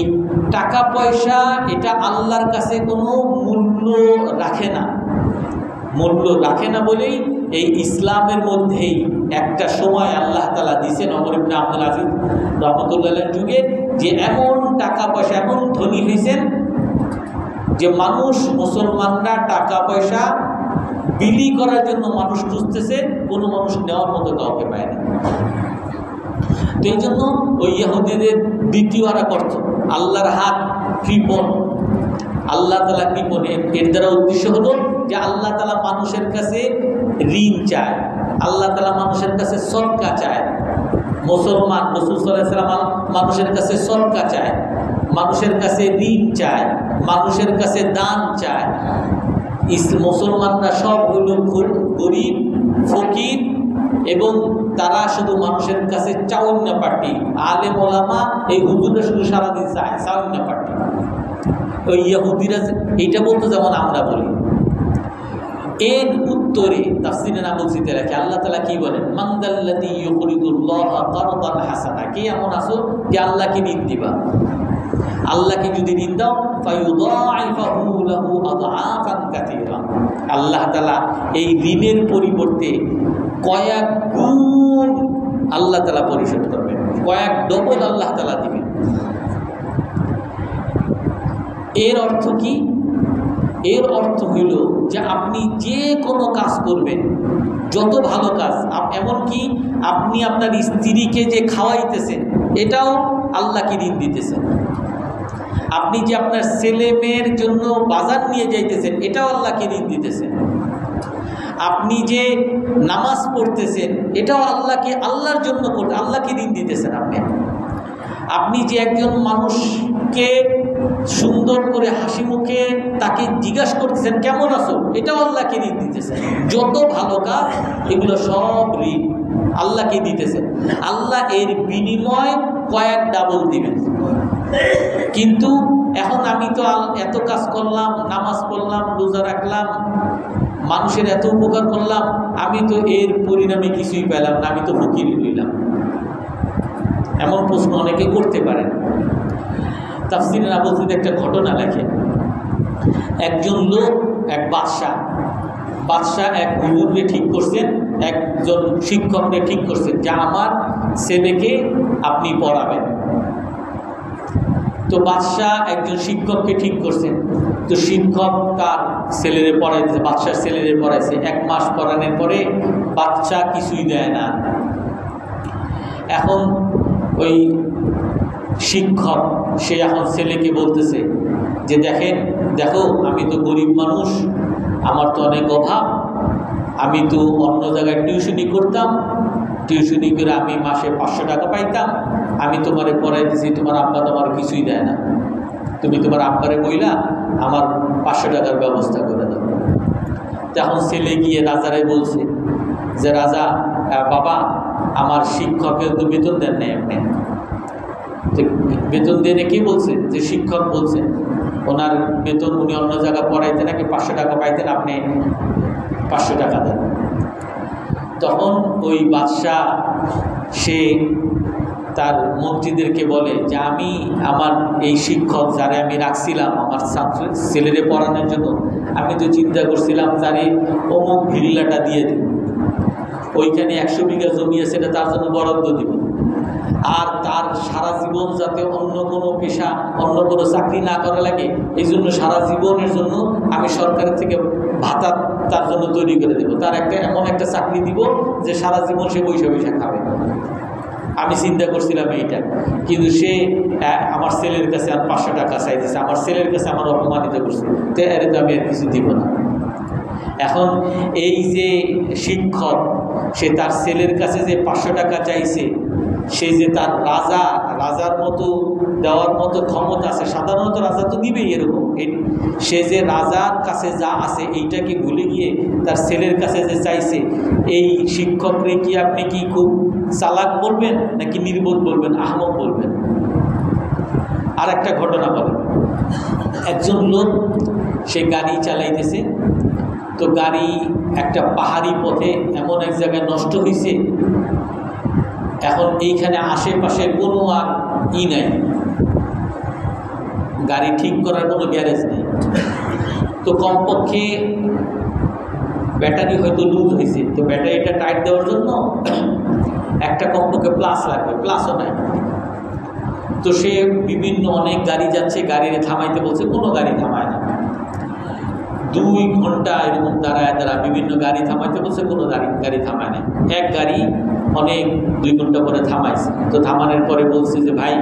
টাকা পয়সা এটা আল্লাহর কাছে কোনো মূল্য রাখে না, বলেই এই ইসলামের মধ্যেই একটা সময় আল্লাহ তাআলা দিয়েছেন ওমর ইবনে আব্দুল আজিজ রাহমাতুল্লাহ যুগে, যে এমন টাকা পয়সা এমন ধনী হয়েছেন যে মানুষ মুসলমানরা টাকা পয়সা বিলি করার জন্য মানুষ খুঁজতেছে, কোনো মানুষ নেওয়ার মতো কাউকে পায় না। তো এই জন্য ওই ইহুদিদের দ্বিতীয় আর করত আল্লাহর হাত কৃপণ, আল্লাহ তাআলা কৃপণ। এর দ্বারা উদ্দেশ্য হলো যে আল্লাহ তাআলা মানুষের কাছে ঋণ চায়, আল্লাহ তাআলা মানুষের কাছে সদকা চায়। মুসলমান রাসূল সাল্লাল্লাহু আলাইহি ওয়াসাল্লাম মানুষের কাছে সদকা চায়, মানুষের কাছে ঋণ চায়, মানুষের কাছে দান চায়। মুসলমানরা সব হইল গরিব ফকির এবং তারা শুধু মানুষের কাছে চাউন্না পার্টি। আলেম ওলামা এই হুজুররা শুধু সারাদিন চায় চাউন্না পার্টি। ওই ইহুদিরা এইটা বলতো যেমন আমরা বলি। এর উত্তরে তাফসীরে নাবুসিতে লেখে আল্লাহ তাআলা কি বলেন, মানদাল্লাযী ইউকরিদুল্লাহা কারদান হাসানা, কে এমন আছো যে আল্লাহকে ঋণ দিবা, আল্লাহকে যদি ঋণ দাও ফায়ুদাইফাহু লাহু আদআফান কাসীরা, আল্লাহ তাআলা এই ঋণের পরিবর্তে কয়েক গুণ আল্লাহ তাআলা পরিশোধ করবেন, কয়েক ডবল আল্লাহ তাআলা দিবেন। এর অর্থ কি? এর অর্থ হইল যে আপনি যে কোনো কাজ করবেন, যত ভালো কাজ, এমনকি আপনি আপনার স্ত্রীকে যে খাওয়াইতেছেন এটাও আল্লাহকে ঋণ দিতেছেন। আপনি যে আপনার ছেলে মেয়ের জন্য বাজার নিয়ে যাইতেছেন এটাও আল্লাহকে ঋণ দিতেছেন। আপনি যে নামাজ পড়তেছেন এটাও আল্লাহর জন্য আল্লাহকে ঋণ দিতেছেন। আপনি যে একজন মানুষকে সুন্দর করে হাসি মুখে তাকে জিজ্ঞাসা করতেছেন কেমন আছো, এটাও আল্লাহকে ঋণ দিতেছেন। যত ভালো কাজ এগুলো সব ঋণ আল্লাহকে দিতেছেন। আল্লাহ এর বিনিময় কয়েক ডাবল দিবেন। কিন্তু এখন আমি তো এত কাজ করলাম, নামাজ পড়লাম, রোজা রাখলাম, মানুষের এত উপকার করলাম, আমি তো এর পরিণামে কিছুই পেলাম না, আমি তো ফকির হইলাম। এমন প্রশ্ন অনেকে করতে পারেন। তাফসীরে নাবুসিতে একটা ঘটনা লেখে, একজন লোক, এক বাদশাহ এক হুজুরকে ঠিক করছেন, একজন শিক্ষককে ঠিক করছেন যে আমার ছেলেকে আপনি পড়াবেন। তো বাদশাহ একজন শিক্ষককে ঠিক করছেন। তো শিক্ষক তার ছেলেরে পড়াইছে, বাদশার ছেলেরে পড়াইছে। 1 মাস পড়ানোর পরে বাচ্চা কিছুই দেয় না। এখন ওই শিক্ষক সে এখন ছেলেকে বলতেছে যে দেখো আমি তো গরিব মানুষ, আমার তো অনেক অভাব, আমি তো অন্য জায়গায় টিউশনি করতাম, টিউশনি করে আমি মাসে 500 টাকা পাইতাম, আমি তোমারে পড়াই দিছি, তোমার আব্বা তোমার কিছুই দেয় না, তুমি তোমার আব্বারে বইলা আমার 500 টাকার ব্যবস্থা করে দাও। তখন ছেলে গিয়ে রাজারে বলছে যে রাজা বাবা, আমার শিক্ষকের তো বেতন দেন নাই আপনি। বেতন দেনে কি বলছে? যে শিক্ষক বলছেন ওনার বেতন, উনি অন্য জায়গায় পড়াইতে নাকি 500 টাকা পাইতেন, আপনি 500 টাকা দেন। তখন ওই বাদশাহ সে তার মন্ত্রীদেরকে বলে যে আমি আমার এই শিক্ষক যারে আমি রাখছিলাম আমার ছেলেরে পড়ানোর জন্য, আমি তো চিন্তা করছিলাম যারে অমুক ভিল্লাটা দিয়ে দিব, ওইখানে 100 বিঘা জমি আছে, এটা তার জন্য বরাদ্দ দিব, আর তার সারা জীবন যাতে অন্য কোনো পেশা, অন্য কোনো চাকরি না করা লাগে, এই জন্য সারা জীবনের জন্য আমি সরকারের থেকে ভাতা তার জন্য তৈরি করে দেব, তার এমন একটা চাকরি দিব যে সারা জীবন সে বৈশা খাবে। আমি চিন্তা করছিলাম এইটা, কিন্তু সে আমার ছেলের কাছে আর 500 টাকা চাইতেছে, আমার ছেলের কাছে আমার অপমানিত করছে, তো এর তো আমি আর কিছু দিব না। এখন এই যে শিক্ষক, সে তার ছেলের কাছে যে 500 টাকা চাইছে, সে যে তার রাজার মতো দেওয়ার মতো ক্ষমতা আছে, সাধারণত রাজা তো দিবেই এরকম, সে যে রাজার কাছে যা আছে এইটাকে ভুলে গিয়ে তার ছেলের কাছে যে চাইছে, এই শিক্ষকরে কি আপনি কি খুব চালাক বলবেন নাকি নির্বোধ বলবেন, আহমক বলবেন? আর একটা ঘটনা বলেন, একজন লোক সে গাড়ি চালাইতেছে, তো গাড়ি একটা পাহাড়ি পথে এমন এক জায়গায় নষ্ট হয়েছে। এখন এইখানে আশেপাশে কোনো আর নাই, গাড়ি ঠিক করার কোনো গ্যারেজ নেই। তো কমপক্ষে ব্যাটারি হয়তো লুজ হয়েছে, তো ব্যাটারিটা টাইট দেওয়ার জন্য একটা কমপক্ষে প্লাস লাগবে, প্লাসও নাই। তো সে বিভিন্ন অনেক গাড়ি যাচ্ছে, গাড়ির থামাইতে বলছে, কোনো গাড়ি থামায় না। 2 ঘন্টা এরকম দাঁড়ায় বিভিন্ন গাড়ি থামাইতে বলছে, কোনো গাড়ি থামায় না। এক গাড়ি অনেক 2 ঘন্টা পরে থামাইছে। তো থামানোর পরে বলছে যে ভাই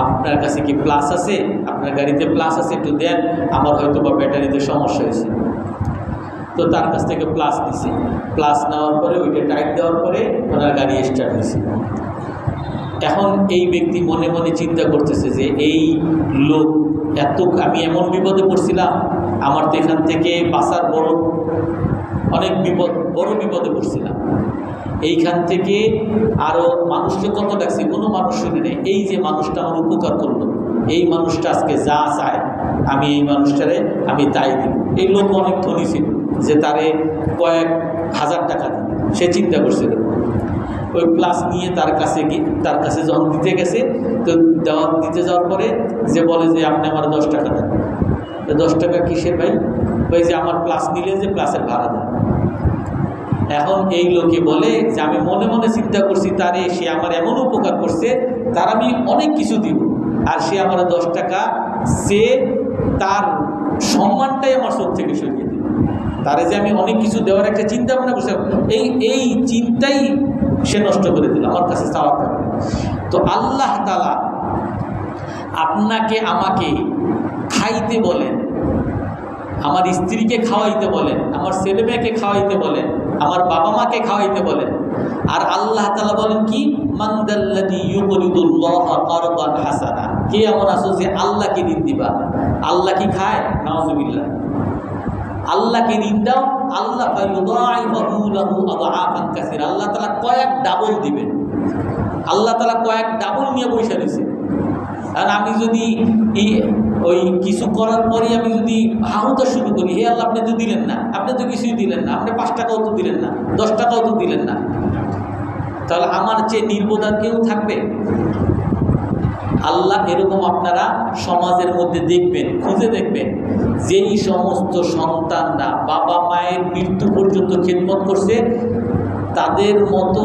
আপনার কাছে কি প্লাস আছে, আপনার গাড়িতে প্লাস আছে, একটু দেন, আমার হয়তো বা ব্যাটারিতে সমস্যা হয়েছে। তো তার কাছ থেকে প্লাস দিছে, প্লাস নেওয়ার পরে ওইটা টাইট দেওয়ার পরে ওনার গাড়ি স্টার্ট হয়েছে। এখন এই ব্যক্তি মনে মনে চিন্তা করতেছে যে এই লোক আমি এমন বিপদে পড়ছিলাম, আমার তো এখান থেকে বাঁচার অনেক বড় বিপদে পড়ছিলাম, এইখান থেকে আরও মানুষকে কত ডাকছি, কোনো মানুষ শুনে নেই। এই যে মানুষটা আমার উপকার করলো, এই মানুষটা আজকে যা চায় আমি এই মানুষটারে আমি তাই দিব। এই লোক অনেক ধনী ছিল যে তারে কয়েক হাজার টাকা দিবে, সে চিন্তা করছিল। ওই প্লাস নিয়ে তার কাছে যখন দিতে গেছে, তো দিতে যাওয়ার পরে যে বলে যে আপনি আমার 10 টাকা দেন। 10 টাকা কিসের ভাই? ওই যে আমার প্লাস নিলে যে প্লাসের ভাড়া দেন। এখন এই লোকে বলে যে আমি মনে মনে চিন্তা করছি তারে, সে আমার এমন উপকার করছে, তার আমি অনেক কিছু দিব, আর সে আমার 10 টাকা, সে তার সম্মানটাই আমার চোখ থেকে সরিয়ে দিল। তারে যে আমি অনেক কিছু দেওয়ার একটা চিন্তা ভাবনা করছিলাম, এই চিন্তাই সে নষ্ট করে দিল, আমার কাছে চাওয়ার কারণে। তো আল্লাহ তাআলা আপনাকে আমাকে খাইতে বলেন, আমার স্ত্রীকে খাওয়াইতে বলেন, আমার ছেলে মেয়েকে খাওয়াইতে বলেন, আমার বাবা মাকে খাওয়াইতে বলেন। আর আল্লাহ তাআলা বলেন কি, মান যাল্লাযী ইউকরিদুল্লাহা কারদান হাসানা, কে এমন আছো যে আল্লাহকে ঋণ দিবা? আল্লাহ কি খায়? নাউযুবিল্লাহ। আল্লাহকে ঋণ দাও, আল্লাহ ফায়ুদাইফাহু লাহু আদআফান কাসীরা, আল্লাহ তাআলা কয়েক ডাবল দিবেন। আল্লাহ তাআলা কয়েক ডাবল নিয়ে বসে দিয়েছে। আর আমি যদি ওই কিছু করার পরে আমি যদি হাহুতা শুরু করি, হে আল্লাহ আপনি তো দিলেন না, আপনি তো কিছুই দিলেন না, আপনি 5 টাকাও তো দিলেন না, 10 টাকাও তো দিলেন না, তাহলে আমার চেয়ে নির্বোধ কেউ থাকবে? আল্লাহ এরকম আপনারা সমাজের মধ্যে দেখবেন, খুঁজে দেখবেন, যেই সমস্ত সন্তানরা বাবা মায়ের মৃত্যু পর্যন্ত খেদমত করছে, তাদের মতো,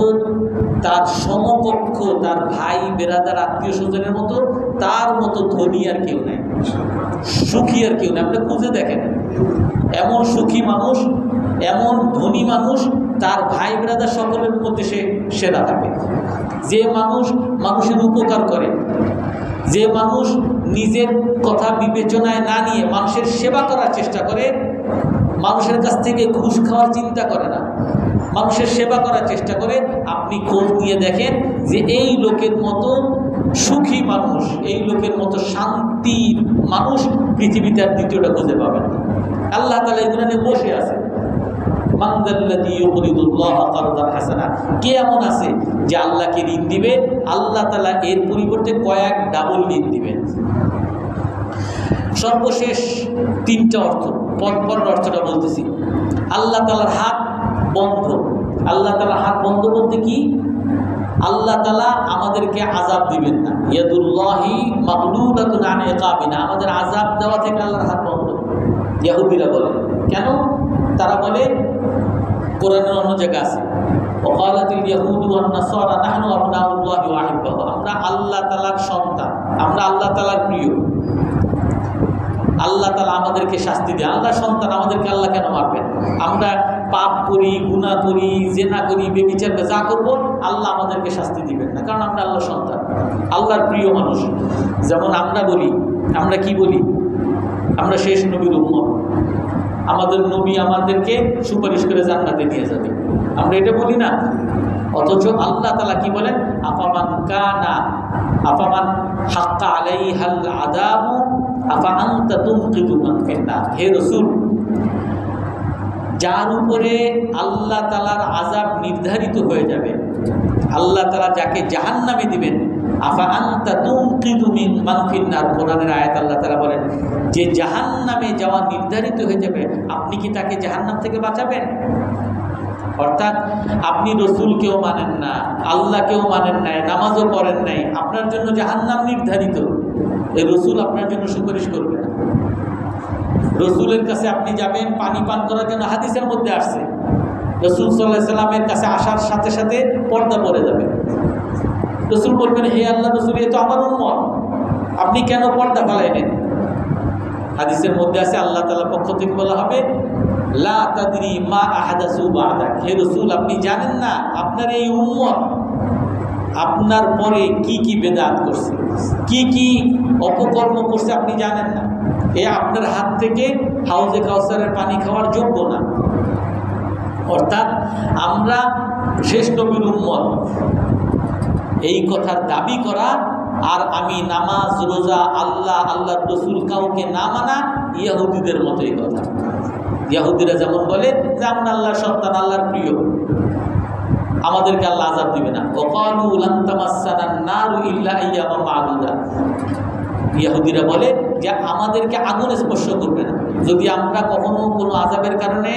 তার সমকক্ষ, তার ভাই বেরাদার আত্মীয় স্বজনের মতো, তার মতো ধনী আর কেউ নাই, সুখী আর কেউ নেই। আপনি খুঁজে দেখেন, এমন সুখী মানুষ, এমন ধনী মানুষ, তার ভাই বেরাদার সকলের মধ্যে সে সেরা থাকে। যে মানুষ মানুষের উপকার করে, যে মানুষ নিজের কথা বিবেচনায় না নিয়ে মানুষের সেবা করার চেষ্টা করে, মানুষের কাছ থেকে ঘুষ খাওয়ার চিন্তা করে না, মানুষের সেবা করার চেষ্টা করে, আপনি খোঁজ নিয়ে দেখেন যে এই লোকের মতো সুখী মানুষ, এই লোকের মতো শান্তির মানুষ পৃথিবীতে আর দ্বিতীয়টা খুঁজে পাবেন না। আল্লাহ তাআলা এগুলো নিয়ে বসে আছে। মান যাল্লাযী ইউকরিদুল্লাহা কারদান হাসানা, কে এমন আছে যে আল্লাহকে ঋণ দিবে, আল্লাহ তাআলা এর পরিবর্তে কয়েক ডাবল ঋণ দিবেন। সর্বশেষ 3টা অর্থ, পরের অর্থটা বলতেছি। আল্লাহ তাআলার হাত বন্ধ। আল্লাহ তাআলার হাত বন্ধ বলতে কি? আল্লাহ তাআলা আমাদেরকে আযাব দিবেন না। ইয়াদুল্লাহি মাগলুলাতুন আন ইকাবিনা, আমাদের আযাব দেওয়া থেকে আল্লাহর হাত বন্ধ। ইহুদিরা বলে, কেন? তারা বলে, কোরআনের অন্য জায়গা আছে, ওয়াকালাতিল ইয়াহুদু ওয়ান নাসারা নাহনু আবনাউল্লাহি ওয়া আহিব্বাহু, আমরা আল্লাহ তাআলার সন্তান, আমরা আল্লাহ তাআলার প্রিয়। আল্লাহ তাআলা আমাদেরকে শাস্তি দেয়, আল্লাহ সন্তান, আমাদেরকে আল্লাহ কেন মারবেন? আমরা পাপ করি, গুনাহ করি, জিনা করি, ব্যভিচার যা করব, আল্লাহ আমাদেরকে শাস্তি দিবেন না, কারণ আমরা আল্লাহর সন্তান, আল্লাহর প্রিয় মানুষ। যেমন আমরা বলি, আমরা কি বলি? আমরা শেষ নবীর উম্মত, আমাদের নবী আমাদেরকে সুপারিশ করে জান্নাতে নিয়ে যাবে, আমরা এটা বলি না। অথচ আল্লাহ তাআলা কি বলেন? আফামান হাক্কা আলাইহাল আযাবু আফা আনতা তুনকিদু মান ফিন্নার, হে রাসূল, যার উপরে আল্লাহ তাআলার আযাব নির্ধারিত হয়ে যাবে, আল্লাহ তাআলা যাকে জাহান্নামে দিবেন, আফা আনতা তুনকিদু মান ফিন্নার, কোরআনের আয়াত আল্লাহ তাআলা বলেন যে জাহান্নামে যাওয়া নির্ধারিত হয়ে যাবে, আপনি কি তাকে জাহান্নাম থেকে বাঁচাবেন? অর্থাৎ আপনি রসুলকেও মানেন না, আল্লাহকেও মানেন নাই, নামাজও পড়েন নাই, আপনার জন্য জাহান্নাম নির্ধারিত, এই রসুল আপনার জন্য সুপারিশ করবে না। রসুলের কাছে আপনি যাবেন পানি পান করার জন্য, হাদিসের মধ্যে আসছে রাসূল সাল্লাল্লাহু আলাইহি সাল্লামের কাছে আসার সাথে সাথে পর্দা পড়ে যাবে। রাসূল বলবেন, হে আল্লাহ রাসূল, এ তো আমার উম্মত, আপনি কেন পর্দা ফেলাইলেন? হাদিসের মধ্যে আছে, আল্লাহ তাআলার পক্ষ থেকে বলা হবে, লা তাদরি মা আহাদাসু বা'দাক, হে রাসূল আপনি জানেন না আপনার এই উম্মত আপনার পরে কি কি বেদাত করছে, কি কি অপকর্ম করছে আপনি জানেন না। এ আপনার হাত থেকে হাউজে কাউসারের পানি খাওয়ার যোগ্য না। অর্থাৎ আমরা শেষ নবীর উম্মত এই কথার দাবি করা আর আমি নামাজ রোজা আল্লাহর রাসূল কাউকে না মানা ইহুদিদের মতোই কথা। ইহুদিরা যেমন বলে যে আমরা আল্লাহর সন্তান, আল্লাহর প্রিয়, আমাদেরকে আল্লাহ আযাব দিবে না। ওয়াকালু লান তামাসসানান নারু ইল্লা আইয়ামান মা'দুদা, ইহুদিরা বলে যে আমাদেরকে আগুন স্পর্শ করবে না, যদি আমরা কখনো কোনো আযাবের কারণে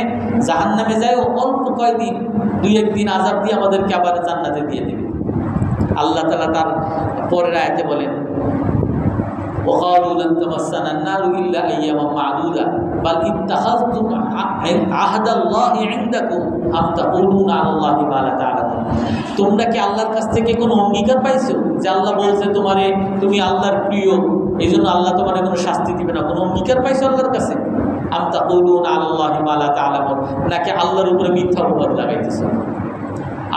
জাহান্নামে যাই অল্প কয়েকদিন, 2-1 দিন আযাব দিয়ে আমাদেরকে আবার জান্নাতে দিয়ে দেবে। আল্লাহ তাআলা তার পরের আয়াতে বলেন, ওয়াকালু লান তামাসসানান নারু ইল্লা আইয়ামান মা'দুদা বাল ইত্তাখাযতুম আহদাল্লাহি ইনদাকুম আম তাকুলুনা আলাল্লাহি মা লা তা'লামুন, তোমরা কি আল্লাহর কাছ থেকে কোনো অঙ্গীকার পাইছো যে আল্লাহ বলছে তুমি আল্লাহর প্রিয়, এই জন্য আল্লাহ তোমার কোনো শাস্তি দিবে না, কোনো অঙ্গীকার পাইছো আল্লাহর কাছে? আম তাকুলুনা আলাল্লাহি মা লা তা'লামুন, নাকি আল্লাহর উপরে মিথ্যা অপবাদ লাগাইতেছো?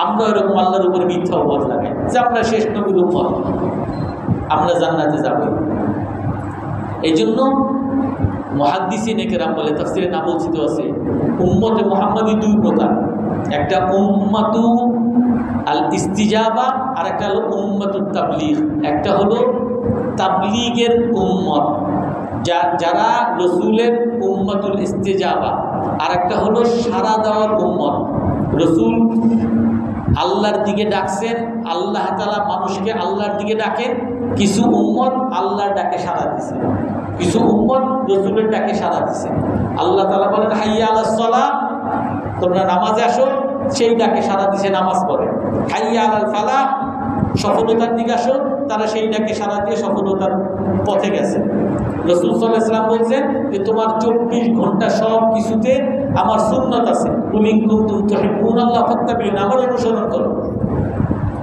আমরা এরকম আল্লাহর উপরে মিথ্যা অপবাদ লাগাই যে আমরা শেষ নবীর উম্মত, আমরা জান্নাতে যাব। এই জন্য মুহাদ্দিসিনে কেরাম বলে, তাফসীরে নাবুচিত আছে, উম্মতে মুহাম্মাদি 2 প্রকার, একটা উম্মাতু আল ইস্তিজাবা আর একটা হলো উম্মাতুত তাবলীগ। একটা হলো তাবলীগের উম্মত যারা রাসূলের উম্মাতুল ইস্তিজাবা, আর একটা হলো সাড়া দেওয়ার উম্মত। রাসূল আল্লাহর দিকে ডাকছেন, আল্লাহ তাআলা মানুষকে আল্লাহর দিকে ডাকেন, কিছু উম্মত আল্লাহর ডাকে সাড়া দিছে, কিছু উম্মত রাসূলের ডাকে সাড়া দিছে। আল্লাহ তাআলা বলেন হাইয়া আলাস সালাহ, তোমরা নামাজে আসো, সেই ডাকে সাড়া দিছে, নামাজ পড়ে। হাইয়া আলাল ফালাহ, সফলতার দিকে আসো, তারা সেই ডাকে সাড়া দিয়ে সফলতার পথে গেছে। রাসূল সাল্লাল্লাহু আলাইহি ওয়াসাল্লাম বলছেন যে তোমার 24 ঘন্টা সব কিছুতে আমার সুন্নাত আছে, কুল ইন কুনতুম তুহিব্বুনাল্লাহ ফাত্তাবিউনি, আমার অনুসরণ করো।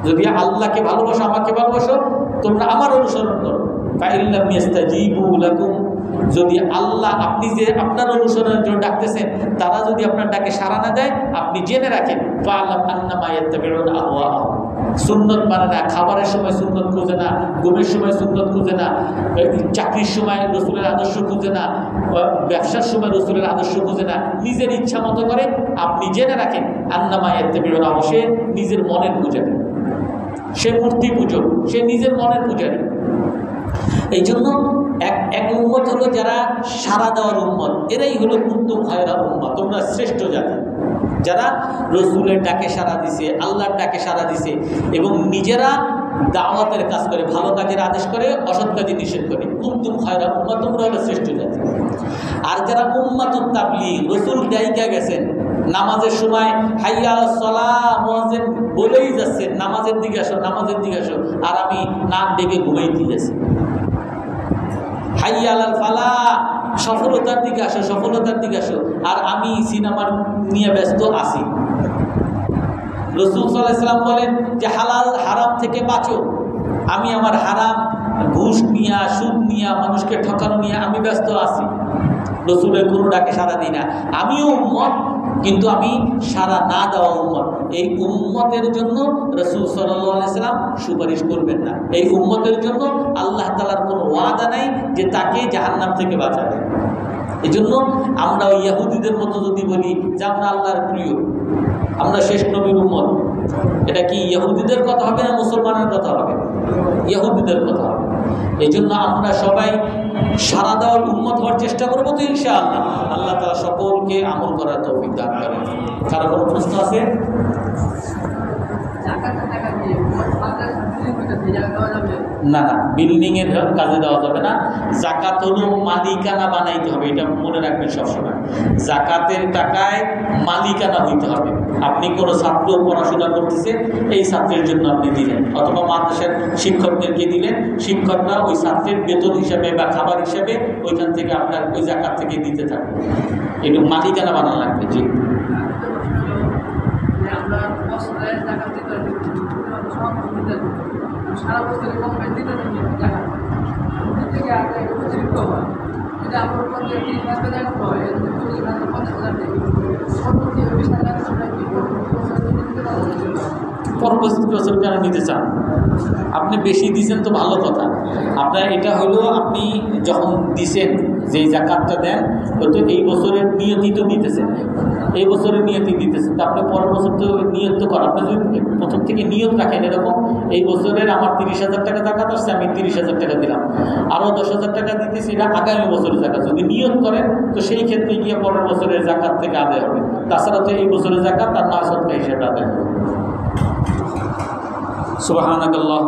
যদি আল্লাহকে ভালোবাসো, আমাকে ভালোবাসো, তোমরা আমার অনুসরণ করো। ফাইল্লাম ইয়াস্তাজিবু লাকুম, যদি আল্লাহ আপনি যে আপনার অনুসরণের জন্য ডাকতেছেন তারা যদি আপনার ডাকে সাড়া না দেয়, আপনি জেনে রাখেন ফাআলাম আন্নামা ইয়াত্তাবিউনা আহওয়াআহুম, সুন্নত মানে না, খাবারের সময় সুন্নত খুঁজে না, ঘুমের সময় সুন্নত খুঁজে না, চাকরির সময় রাসূলের আদর্শ খুঁজে না, ব্যবসার সময় রাসূলের আদর্শ খুঁজে না, নিজের ইচ্ছা মতো করে। আপনি জেনে রাখেন আন্নামা ইয়াত্তাবিউনা, সে নিজের মনের পূজারী, সে মূর্তি পূজক, সে নিজের মনের পূজারী। এই জন্য এক উম্মত হলো যারা সাড়া দেওয়ার উম্মত, এরাই হলো কুনতুম খায়রা উম্মাহ, তোমরা শ্রেষ্ঠ জাতি, যারা রাসূলের ডাকে সাড়া দিছে, আল্লাহর ডাকে সাড়া দিছে এবং নিজেরা দাওয়াতের কাজ করে, ভালো কাজের আদেশ করে, অসৎ কাজে নিষেধ করে। কুনতুম খায়রা উম্মাহ, তোমরা হলো শ্রেষ্ঠ জাতি। আর যারা উম্মাতুত তাবলীগ, রাসূল ডাইকা গেছেন, নামাজের সময় হাইয়া আলাস সালাহ মুয়াজ্জিন বলেই যাচ্ছেন নামাজের দিকে আসো, নামাজের দিকে আসো, আর আমি নাক ডেকে ঘুমাইতে যাচ্ছি। হাইয়া আলাল ফালাহ, সফলতার দিকে আসো, সফলতার দিকে আসো, আর আমি সিনেমার নিয়ে ব্যস্ত আছি। রাসূল সাল্লাল্লাহু আলাইহি ওয়াসাল্লাম বলেন যে হালাল হারাম থেকে বাঁচো, আমি আমার হারাম, ঘুষ নিয়া, সুদ নিয়া, মানুষকে ঠকানো নিয়ে আমি ব্যস্ত আছি। রাসূলের কোনো ডাকে সাড়া দিই না। আমিও উম্মত, কিন্তু আমি সাড়া না দেওয়া উম্মত। এই উম্মতের জন্য রাসূল সাল্লাল্লাহু আলাইহি ওয়াসাল্লাম সুপারিশ করবেন না। এই উম্মতের জন্য আল্লাহ তাআলার কোনো ওয়াদা নাই যে তাকে জাহান্নাম থেকে বাঁচাবে। এই জন্য আমরা ওই ইহুদিদের মতো যদি বলি যে আমরা আল্লাহর প্রিয়, আমরা শেষ নবীর উম্মত, এটা কি ইহুদিদের কথা হবে না মুসলমানের কথা হবে? ইহুদিদের কথা হবে। এই জন্য আমরা সবাই সারা দেওয়ার উম্মত হওয়ার চেষ্টা করবো তো ইনশাআল্লাহ। আল্লাহ তাআলা সকলকে আমল করার তৌফিক দান করেন। কারো কোনো প্রশ্ন আছে? না না, বিল্ডিং এর কাজে দেওয়া যাবে না। যাকাত হলো মালিকানা বানাইতে হবে, এটা মনে রাখবেন সবসময়। যাকাতের টাকায় মালিকানা হইতে হবে। আপনি কোনো ছাত্র পড়াশোনা করতেছে, এই ছাত্রের জন্য আপনি দিলেন, অথবা মাদ্রাসার শিক্ষকদেরকে দিলেন, শিক্ষকরা ওই ছাত্রের বেতন হিসাবে বা খাবার হিসাবে ওইখান থেকে আপনার ওই যাকাত থেকে দিতে থাকবে। একটু মালিকানা বানানো লাগবে। জি যে আমরা বছরে টাকা দিতে সব দিতে সারা বছরে কমপ্লেন দিতে টাকা থেকে আগে অতিরিক্ত হয় যদি আমরা 30,000 টাকা হয় 50,000 দিই পরবর্তী 20,000 পরবর্তী বছর কেন নিতে চান? আপনি বেশি দিচ্ছেন তো ভালো কথা। আপনার এটা হলো আপনি যখন দিছেন যে জাকাতটা দেন হয়তো এই বছরের নিয়তি তো দিতেছেন, এই বছরের নিয়তি দিতেছেন, তা আপনি পরের বছর তো নিয়ত তো করেন। আপনি যদি প্রথম থেকে নিয়ত রাখেন এরকম এই বছরের আমার 30,000 টাকা জাকাত আসছে, আমি 30,000 টাকা দিলাম, আরও 10,000 টাকা দিতেছি, এটা আগামী বছরের জাকাত যদি নিয়ত করেন তো সেই ক্ষেত্রে গিয়ে পরের বছরের জাকাত থেকে আদায় হবে। তাছাড়া তো এই বছরের জাকাত তার 9 সদকা হিসেবে আদায় হবে। সুবহানাকাল্লাহ।